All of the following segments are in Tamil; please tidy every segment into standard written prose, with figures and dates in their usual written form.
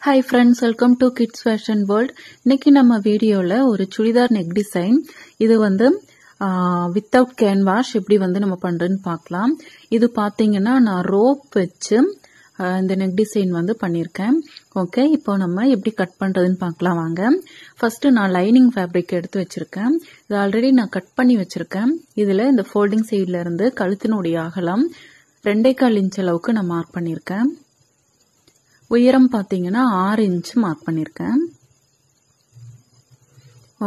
Hi friends, welcome to Kids Fashion World. இன்னைக்கு நம்ம வீடியோல ஒரு சுடிதார் நெக் டிசைன் இது வந்து வித்தவுட் கேன்வாஷ் எப்படி வந்து நம்ம பண்றதுன்னு பார்க்கலாம். இது பாத்தீங்கன்னா நான் ரோப் வச்சு இந்த நெக் டிசைன் வந்து பண்ணிருக்கேன். ஓகே, இப்போ நம்ம எப்படி கட் பண்றதுன்னு பார்க்கலாம் வாங்க. ஃபர்ஸ்ட் நான் லைனிங் ஃபேப்ரிக் எடுத்து வச்சிருக்கேன். இது ஆல்ரெடி நான் கட் பண்ணி வச்சிருக்கேன். இதுல இந்த ஃபோல்டிங் சைடுல இருந்து கழுத்தினுடைய அகலம் 2.25 இன்ச் அளவுக்கு நான் மார்க் பண்ணிருக்கேன். உயரம் பாத்தீங்கன்னா 6 இன்ச் மார்க் பண்ணிருக்கேன்.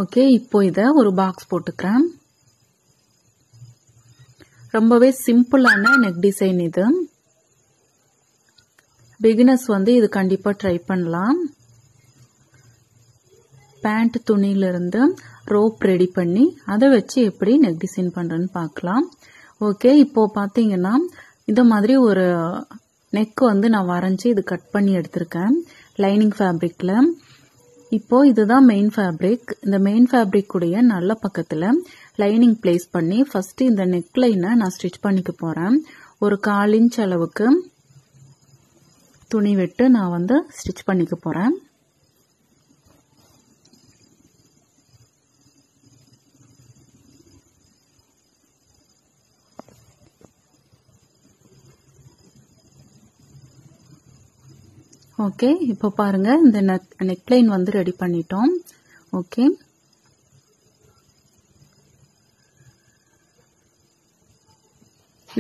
ஓகே, இப்போ இத ஒரு பாக்ஸ் போட்டுக்கிறேன். ரொம்பவே சிம்பிளான நெக் டிசைன் இது. பிகினர்ஸ் வந்து இது கண்டிப்பா ட்ரை பண்ணலாம். பேண்ட் துணியில இருந்து ரோப் ரெடி பண்ணி அதை வச்சு எப்படி நெக் டிசைன் பண்றேன்னு பார்க்கலாம். ஓகே, இப்போ பாத்தீங்கன்னா இந்த மாதிரி ஒரு நெக் வந்து நான் வரைஞ்சி இது கட் பண்ணி எடுத்திருக்கேன் லைனிங் ஃபேப்ரிக்ல. இப்போ இதுதான் மெயின் ஃபேப்ரிக். இந்த மெயின் ஃபேப்ரிக் உடைய நல்ல பக்கத்துல லைனிங் பிளேஸ் பண்ணி ஃபர்ஸ்ட் இந்த நெக் லைனை நான் ஸ்டிச் பண்ணிக்க போறேன். ஒரு 1/4 இன்ச் அளவுக்கு துணி விட்டு நான் வந்து ஸ்டிச் பண்ணிக்க போறேன். ஓகே, இப்போ பாருங்க இந்த நெக் லைன் வந்து ரெடி பண்ணிட்டோம். ஓகே,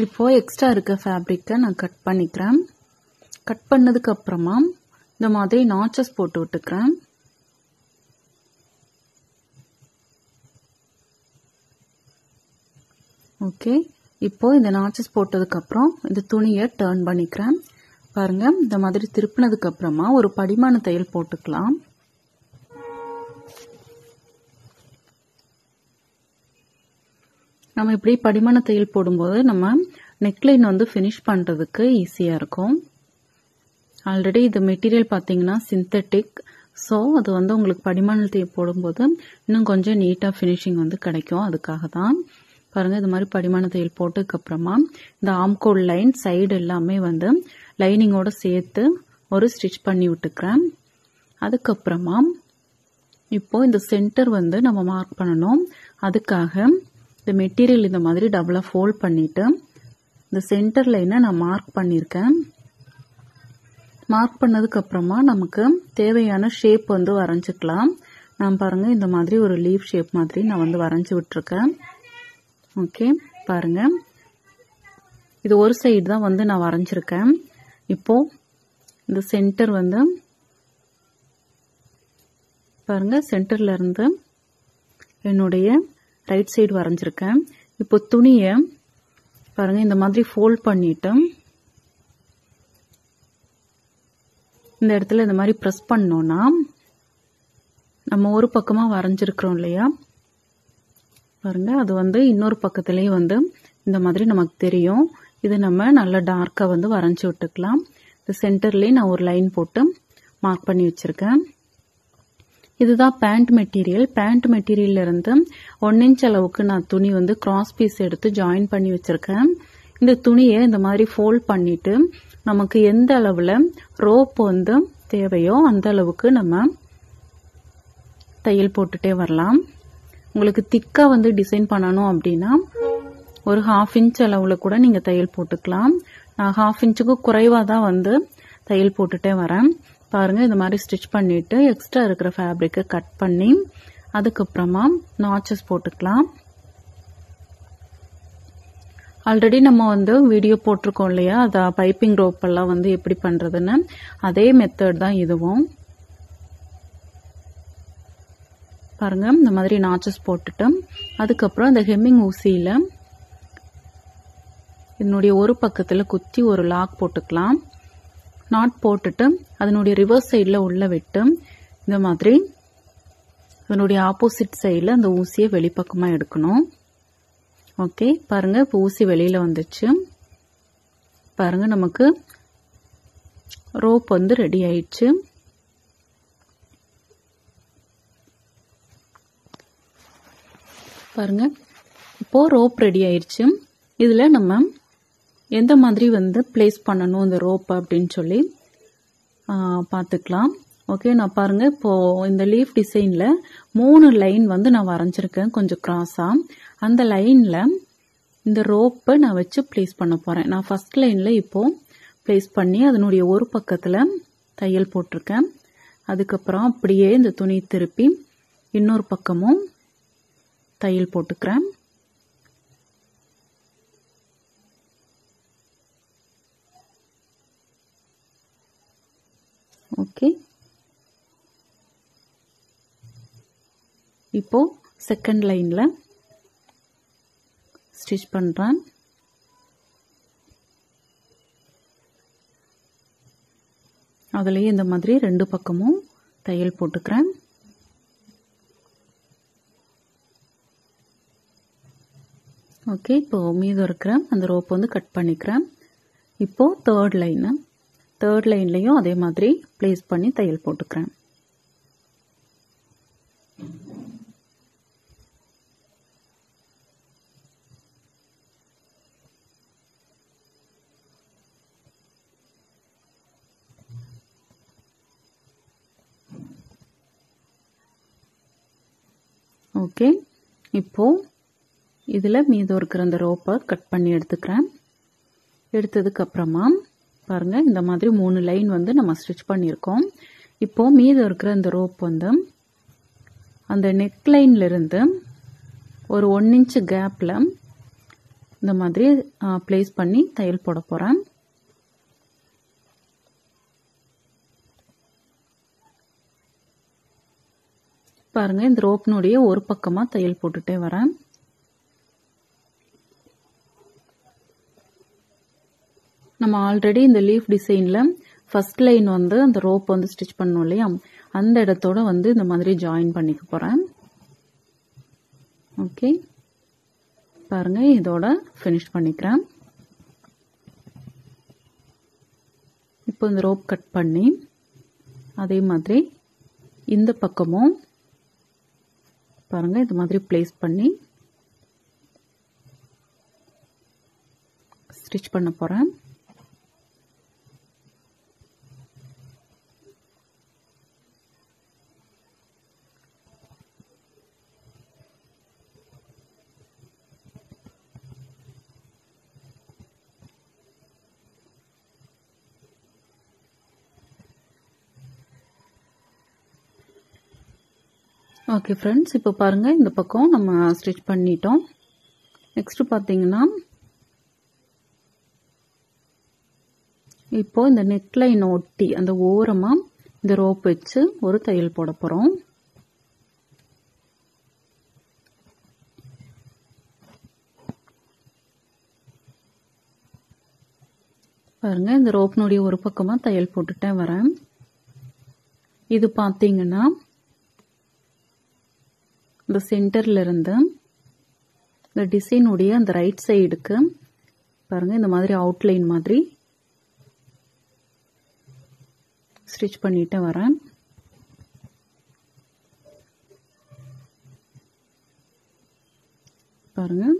இப்போ எக்ஸ்ட்ரா இருக்க ஃபேப்ரிக்கை நான் கட் பண்ணிக்கிறேன். கட் பண்ணதுக்கு அப்புறமா இந்த மாதிரி நாச்சஸ் போட்டு விட்டுக்கிறேன். ஓகே, இப்போ இந்த நாச்சஸ் போட்டதுக்கு அப்புறம் இந்த துணியை டர்ன் பண்ணிக்கிறேன். பாருங்க, இந்த மாதிரி திருப்பினதுக்கு அப்புறமா ஒரு படிமான தையல் போட்டுக்கலாம். நம்ம இப்படி படிமான தையல் போடும்போது நம்ம நெக்லைன் வந்து ஃபினிஷ் பண்றதுக்கு ஈஸியா இருக்கும். ஆல்ரெடி இது மெட்டீரியல் பாத்தீங்கன்னா சிந்தட்டிக், ஸோ அது வந்து உங்களுக்கு படிமான தையல் போடும்போது இன்னும் கொஞ்சம் நீட்டா ஃபினிஷிங் வந்து கிடைக்கும். அதுக்காக தான் பாருங்க இது மாதிரி படிமான தையல் போட்டதுக்கு அப்புறமா இந்த ஆம்கோல் லைன் சைடு எல்லாமே வந்து லைனிங்கோட சேர்த்து ஒரு ஸ்டிச் பண்ணி விட்டுக்கிறேன். அதுக்கப்புறமா இப்போ இந்த சென்டர் வந்து நம்ம மார்க் பண்ணணும். அதுக்காக இந்த மெட்டீரியல் இந்த மாதிரி டபுளா ஃபோல்ட் பண்ணிட்டு இந்த சென்டர் லைனை நான் மார்க் பண்ணிருக்கேன். மார்க் பண்ணதுக்கு அப்புறமா நமக்கு தேவையான ஷேப் வந்து வரைஞ்சுக்கலாம். நான் பாருங்க இந்த மாதிரி ஒரு லீஃப் ஷேப் மாதிரி நான் வந்து வரைஞ்சு விட்டுருக்கேன். ஓகே, பாருங்க இது ஒரு சைடு தான் வந்து நான் வரைஞ்சிருக்கேன். இப்போ இந்த சென்டர் வந்து பாருங்க சென்டர்ல இருந்து என்னுடைய ரைட் சைடு வரைஞ்சிருக்கேன். இப்போ துணியை பாருங்க இந்த மாதிரி ஃபோல்ட் பண்ணிட்டு இந்த இடத்துல இந்த மாதிரி பிரஸ் பண்ணோம்னா நம்ம ஒரு பக்கமா வரைஞ்சிருக்கிறோம் இல்லையா, பாருங்க அது வந்து இன்னொரு பக்கத்திலேயே வந்து இந்த மாதிரி நமக்கு தெரியும். இது நம்ம நல்லா டார்க்கா வந்து வரைஞ்சி விட்டுக்கலாம். இந்த சென்டர்லயே நான் ஒரு லைன் போட்டு மார்க் பண்ணி வச்சிருக்கேன். இதுதான் பேண்ட் மெட்டீரியல். பேண்ட் மெட்டீரியல்ல இருந்து 1 இன்ச் அளவுக்கு நான் துணி வந்து கிராஸ் பீஸ் எடுத்து ஜாயின் பண்ணி வச்சிருக்கேன். இந்த துணியை இந்த மாதிரி ஃபோல்ட் பண்ணிட்டு நமக்கு எந்த அளவுல ரோப் வந்து தேவையோ அந்த அளவுக்கு நம்ம தையல் போட்டுட்டே வரலாம். உங்களுக்கு திக்கா வந்து டிசைன் பண்ணணும் அப்படின்னா ஒரு 1/2 இன்ச் அளவுல கூட நீங்க தையல் போட்டுக்கலாம். நான் 1/2 இன்ச்சுக்கு குறைவா தான் வந்து தையல் போட்டுட்டே வரேன். பாருங்க இந்த மாதிரி ஸ்டிச் பண்ணிட்டு எக்ஸ்ட்ரா இருக்கிற ஃபேப்ரிக்கை கட் பண்ணி அதுக்கப்புறமா நாச்சஸ் போட்டுக்கலாம். ஆல்ரெடி நம்ம வந்து வீடியோ போட்டிருக்கோம் இல்லையா, அத பைப்பிங் ரோப் எல்லாம் வந்து எப்படி பண்றதுன்னு, அதே மெத்தட் தான் இதுவும். பாருங்க இந்த மாதிரி நாச்சஸ் போட்டுட்டு அதுக்கப்புறம் இந்த ஹெம்மிங் ஊசியில இதனுடைய ஒரு பக்கத்துல குத்தி ஒரு லாக் போட்டுக்கலாம். நாட் போட்டுட்டு அதனுடைய ரிவர்ஸ் சைட்ல உள்ள விட்டு இந்த மாதிரி அதனுடைய ஆப்போசிட் சைட்ல அந்த ஊசியை வெளிப்பக்கமா எடுக்கணும். ஓகே, பாருங்க இப்போ ஊசி வெளியில வந்துச்சு. பாருங்க நமக்கு ரோப் வந்து ரெடி ஆயிடுச்சு. பாருங்க இப்போ ரோப் ரெடி ஆயிடுச்சு. இதுல நம்ம எந்த மாதிரி வந்து பிளேஸ் பண்ணணும் இந்த ரோப் அப்படின்னு சொல்லி பார்த்துக்கலாம். ஓகே, நான் பாருங்க இப்போ இந்த லீஃப் டிசைன்ல 3 லைன் வந்து நான் வரைஞ்சிருக்கேன் கொஞ்சம் கிராஸா. அந்த லைன்ல இந்த ரோப்பை நான் வச்சு பிளேஸ் பண்ண போறேன். நான் ஃபர்ஸ்ட் லைன்ல இப்போ பிளேஸ் பண்ணி அதனுடைய ஒரு பக்கத்துல தையல் போட்டிருக்கேன். அதுக்கப்புறம் அப்படியே இந்த துணி திருப்பி இன்னொரு பக்கமும் தையல் போட்டுக்கிறேன். ஓகே, இப்போ செகண்ட் லைன்ல ஸ்டிச் பண்றேன். அதுலயே இந்த மாதிரி 2 பக்கமும் தையல் போட்டுக்கிறேன். ஓகே, இப்போ மீதம் இருக்கிற அந்த ரோப் வந்து கட் பண்ணிக்கிறேன். இப்போ தேர்ட் லைன்லயும் அதே மாதிரி பிளேஸ் பண்ணி தையல் போட்டுக்கிறேன். ஓகே, இப்போ இதுல மீதம் இருக்கிற அந்த ரோப்பை கட் பண்ணி எடுத்துக்கிறேன். எடுத்ததுக்கு அப்புறமா பாருங்க இந்த மாதிரி 3 லைன் வந்து நம்ம ஸ்டிச் பண்ணியிருக்கோம். இப்போ மீதம் இருக்கிற அந்த ரோப் வந்து அந்த நெக் லைன்ல இருந்து ஒரு 1 இன்ச் கேப்ல இந்த மாதிரி பிளேஸ் பண்ணி தையல் போட போறேன். பாருங்க இந்த ரோப்னுடைய ஒரு பக்கமா தையல் போட்டுட்டே வரேன். நம்ம ஆல்ரெடி இந்த லீஃப் டிசைன்ல ஃபர்ஸ்ட் லைன் வந்து அந்த ரோப் வந்து ஸ்டிச் பண்ணோம் இல்லையா, அந்த இடத்தோட வந்து இந்த மாதிரி ஜாயின் பண்ணிக்க போறேன். ஓகே, பாருங்க இதோட ஃபினிஷ் பண்ணிக்கிறேன். இப்போ இந்த ரோப் கட் பண்ணி அதே மாதிரி இந்த பக்கமும் பாருங்க இது மாதிரி பிளேஸ் பண்ணி ஸ்டிச் பண்ண போறேன். ஓகே ஃப்ரெண்ட்ஸ், இப்போ பாருங்க இந்த பக்கம் நம்ம ஸ்டிச் பண்ணிட்டோம். நெக்ஸ்ட் பாத்தீங்கன்னா இப்போ இந்த நெக் லைன் ஒட்டி அந்த ஓரமா இந்த ரோப் வச்சு ஒரு தையல் போட போறோம். பாருங்க இந்த ரோப்னுடைய ஒரு பக்கமா தையல் போட்டுட்டே வரேன். இது பாத்தீங்கன்னா இந்த சென்டர்ல இருந்து இந்த டிசைனுடைய அந்த ரைட் சைடுக்கு பாருங்க இந்த மாதிரி அவுட்லைன் மாதிரி ஸ்டிச் பண்ணிட்டு வரேன். பாருங்க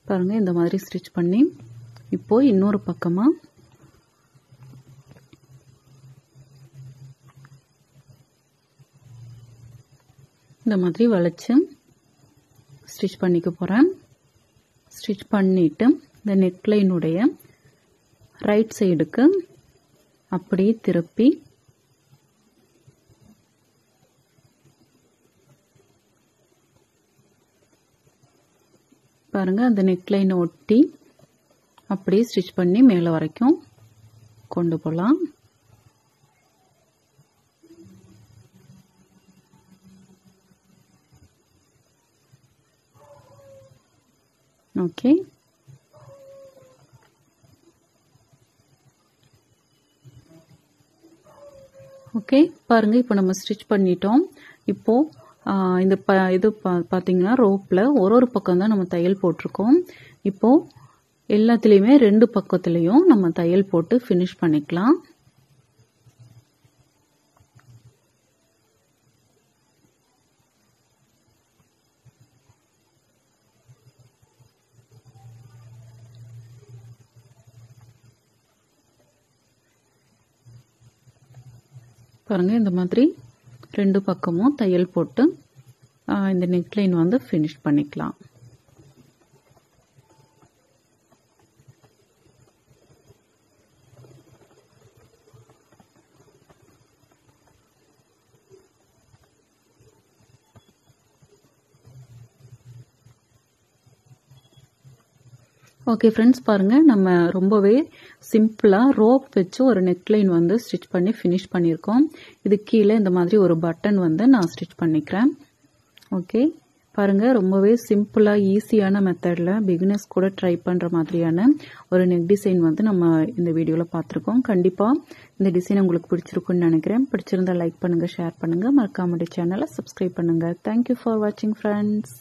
பாருங்க இந்த மாதிரி ஸ்டிச் பண்ணி இப்போ இன்னொரு பக்கமா இந்த மாதிரி வளைச்சு ஸ்டிச் பண்ணிக்க போறேன். ஸ்டிச் பண்ணிட்டு இந்த நெக் லைனுடைய ரைட் சைடுக்கு அப்படியே திருப்பி பாருங்க அந்த நெக் லைனை ஒட்டி அப்படியே ஸ்டிச் பண்ணி மேலே வரைக்கும் கொண்டு போகலாம். ஓகே, ஓகே பாருங்க இப்போ நம்ம ஸ்டிச் பண்ணிட்டோம். இப்போ இந்த இது பாத்தீங்கன்னா ரோப்ல ஒரு பக்கம் தான் நம்ம தையல் போட்டிருக்கோம். இப்போ எல்லாத்துலேயுமே 2 பக்கத்துலேயும் நம்ம தையல் போட்டு ஃபினிஷ் பண்ணிக்கலாம். பாருங்க, இந்த மாதிரி 2 பக்கமும் தையல் போட்டு இந்த நெக்லைன் வந்து ஃபினிஷ் பண்ணிக்கலாம். ஓகே ஃப்ரெண்ட்ஸ், பாருங்க நம்ம ரொம்பவே சிம்பிளா ரோப் வச்சு ஒரு நெக்லைன் வந்து ஸ்டிச் பண்ணி ஃபினிஷ் பண்ணியிருக்கோம். இது கீழே இந்த மாதிரி ஒரு பட்டன் வந்து நான் ஸ்டிச் பண்ணிக்கிறேன். ஓகே, பாருங்க ரொம்பவே சிம்பிளா ஈஸியான மெத்தட்ல பிகினர்ஸ் கூட ட்ரை பண்ற மாதிரியான ஒரு நெக் டிசைன் வந்து நம்ம இந்த வீடியோல பார்த்திருக்கோம். கண்டிப்பா இந்த டிசைன் உங்களுக்கு பிடிச்சிருக்கும்னு நினைக்கிறேன். பிடிச்சிருந்தா லைக் பண்ணுங்க, ஷேர் பண்ணுங்க, மறக்காம சேனலை சப்ஸ்கிரைப் பண்ணுங்க. தேங்க்யூ ஃபார் வாட்சிங் ஃப்ரெண்ட்ஸ்.